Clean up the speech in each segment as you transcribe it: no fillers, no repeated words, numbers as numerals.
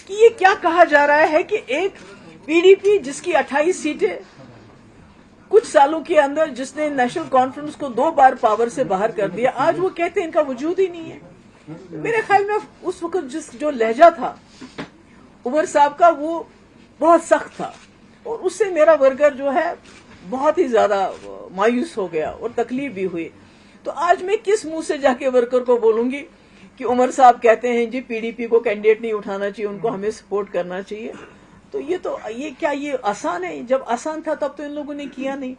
کہ یہ کیا کہا جا رہا ہے کہ ایک PDP جس کی 28 سیٹیں کچھ سالوں کے اندر جس نے نیشنل کانفرنس کو 2 بار پاور سے باہر کر دیا، آج وہ کہتے ہیں ان کا وجود ہی نہیں ہے۔ میرے خیال میں اس وقت جو لہجہ تھا عمر صاحب کا وہ بہت سخت تھا، اور اس سے میرا ورکر جو ہے بہت ہی زیادہ مایوس ہو گیا اور تکلیف بھی ہوئی۔ تو آج میں کس منہ سے جا کے ورکر کو بولوں گی کہ عمر صاحب کہتے ہیں جی PDP کو کینڈیڈیٹ نہیں اٹھانا چاہیے، ان کو ہمیں سپورٹ کرنا چاہیے؟ تو یہ کیا یہ آسان ہے؟ جب آسان تھا تب تو ان لوگوں نے کیا نہیں،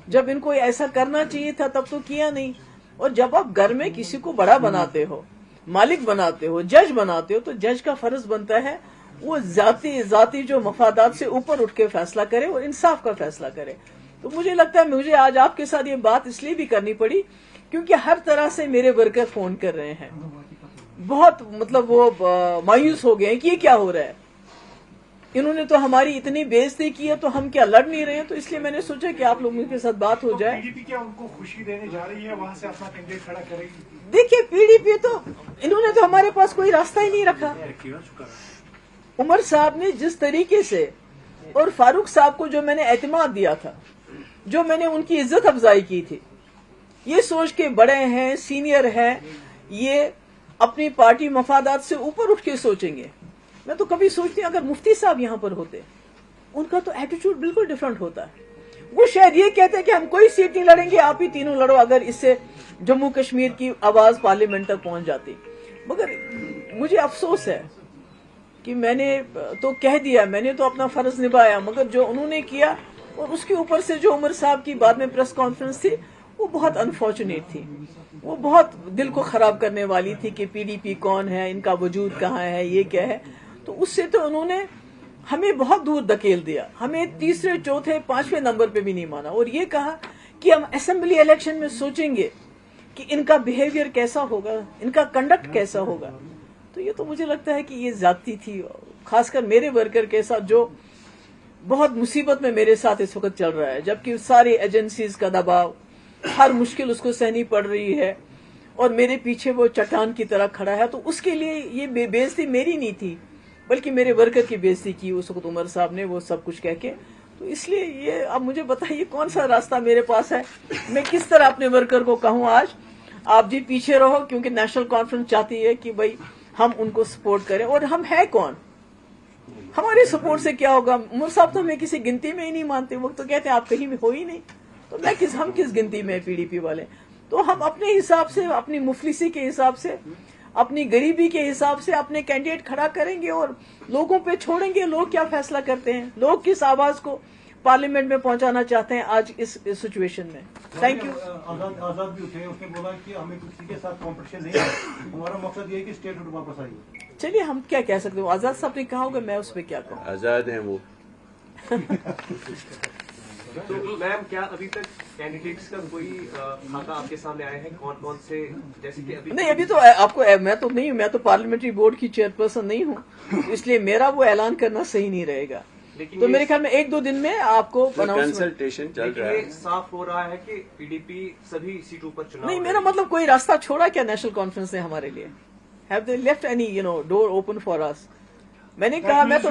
جب ان کو ایسا کرنا چاہیے تھا تب تو کیا نہیں۔ اور جب آپ گھر میں کسی کو بڑا بناتے ہو، مالک بناتے ہو، جج بناتے ہو، تو جج کا فرض بنتا ہے وہ ذاتی جو مفادات سے اوپر اٹھ کے فیصلہ کرے اور انصاف کا فیصلہ کرے۔ تو مجھے لگتا ہے مجھے آج آپ کے ساتھ یہ بات اس لیے بھی کرنی پڑی کیونکہ ہر طرح سے میرے ورکر فون کر رہے ہیں، بہت مطلب وہ مایوس ہو گئے ہیں کہ یہ کیا ہو رہا ہے، انہوں نے تو ہماری اتنی بے عزتی کی ہے تو ہم کیا لڑ نہیں رہے ہیں؟ تو اس لیے میں نے سوچا کہ آپ لوگوں کے ساتھ بات ہو جائے۔ PDP کیا ان کو خوشی دینے جا رہی ہے، وہاں سے اپنا کینڈیڈیٹ کھڑا کرے گی؟ دیکھیے PDP تو انہوں نے تو ہمارے پاس کوئی راستہ ہی نہیں رکھا۔ عمر صاحب نے جس طریقے سے اور فاروق صاحب کو جو میں نے اعتماد دیا تھا، جو میں نے ان کی عزت افزائی کی تھی، یہ سوچ کے بڑے ہیں، سینئر ہیں، یہ اپنی پارٹی مفادات سے اوپر اٹھ کے سوچیں گے۔ میں تو کبھی سوچتی ہوں اگر مفتی صاحب یہاں پر ہوتے، ان کا تو ایٹیٹیوڈ بالکل ڈفرنٹ ہوتا ہے۔ وہ شاید یہ کہتے کہ ہم کوئی سیٹ نہیں لڑیں گے، آپ ہی تینوں لڑو، اگر اس سے جموں کشمیر کی آواز پارلیمنٹ تک پہنچ جاتی۔ مگر مجھے افسوس ہے کہ میں نے تو کہہ دیا، میں نے تو اپنا فرض نبھایا، مگر جو انہوں نے کیا اور اس کے اوپر سے جو عمر صاحب کی بعد میں پریس کانفرنس تھی وہ بہت انفارچونیٹ تھی، وہ بہت دل کو خراب کرنے والی تھی کہ PDP کون ہے، ان کا وجود کہاں ہے، یہ کیا ہے۔ تو اس سے تو انہوں نے ہمیں بہت دور دھکیل دیا، ہمیں تیسرے چوتھے پانچویں نمبر پہ بھی نہیں مانا، اور یہ کہا کہ ہم اسمبلی الیکشن میں سوچیں گے کہ ان کا بیہیویئر کیسا ہوگا، ان کا کنڈکٹ کیسا ہوگا۔ تو یہ تو مجھے لگتا ہے کہ یہ زیادتی تھی، خاص کر میرے ورکر کے ساتھ جو بہت مصیبت میں میرے ساتھ اس وقت چل رہا ہے، جبکہ ساری ایجنسیز کا دباؤ، ہر مشکل اس کو سہنی پڑ رہی ہے، اور میرے پیچھے وہ چٹان کی طرح کھڑا ہے۔ تو اس کے لیے یہ بے عزتی میری نہیں تھی بلکہ میرے ورکر کی بے عزتی کی اس وقت عمر صاحب نے، وہ سب کچھ کہہ کے۔ تو اس لیے یہ اب مجھے بتائیے کون سا راستہ میرے پاس ہے، میں کس طرح اپنے ورکر کو کہوں آج آپ جی پیچھے رہو، کیونکہ نیشنل کانفرنس چاہتی ہے کہ بھائی ہم ان کو سپورٹ کریں، اور ہم ہے کون، ہمارے سپورٹ سے کیا ہوگا؟ عمر صاحب تو ہمیں کسی گنتی میں ہی نہیں مانتے، وہ تو کہتے ہیں آپ کہیں بھی ہو ہی نہیں، تو ہم کس گنتی میں PDP والے؟ تو ہم اپنے حساب سے، اپنی مفلسی کے حساب سے، اپنی غریبی کے حساب سے اپنے کینڈیڈیٹ کھڑا کریں گے اور لوگوں پہ چھوڑیں گے لوگ کیا فیصلہ کرتے ہیں، لوگ کس آواز کو پارلیمنٹ میں پہنچانا چاہتے ہیں آج اس سچویشن میں۔ Thank you. آزاد بھی اٹھے، اس نے بولا کہ ہمیں کسی کے ساتھ کمپٹیشن نہیں ہے، ہمارا مقصد یہ ہے کہ اسٹیٹ ہوڈ واپس آئیے۔ چلیے ہم کیا کہہ سکتے ہیں، آزاد صاحب نے کہا ہوگا، میں اس پہ کیا کہوں؟ آزاد ہیں وہ۔ تو میم کیا ابھی تک کینڈیڈیٹس کا کوئی خاکہ آپ کے سامنے آیا ہے، کون کون سے، جیسے کہ نہیں ابھی تو آپ کو، میں تو نہیں ہوں، میں تو پارلیمنٹری بورڈ کی چیئرپرسن نہیں ہوں، اس لیے میرا وہ اعلان کرنا صحیح نہیں رہے گا۔ تو میرے خیال میں 1-2 دن میں آپ کو کنسلٹیشن چل رہا ہے۔ صاف ہو رہا ہے کہ PDP سبھی سیٹوں پر چناؤ نہیں، میرا مطلب کوئی راستہ چھوڑا کیا نیشنل کانفرنس نے ہمارے لیے؟ Have they left any door open for us? میں نے کہا میں تو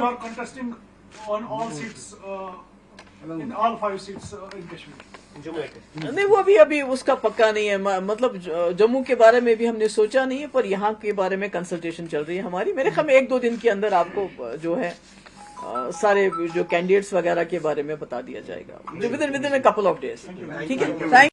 نہیں، وہ ابھی اس کا پکا نہیں ہے، مطلب جموں کے بارے میں بھی ہم نے سوچا نہیں ہے، پر یہاں کے بارے میں کنسلٹیشن چل رہی ہے ہماری۔ میرے خیال میں 1-2 دن کے اندر آپ کو جو ہے سارے جو کینڈیڈیٹس وغیرہ کے بارے میں بتا دیا جائے گا، ودن اے کپل آف ڈیز۔ ٹھیک ہے، تھینک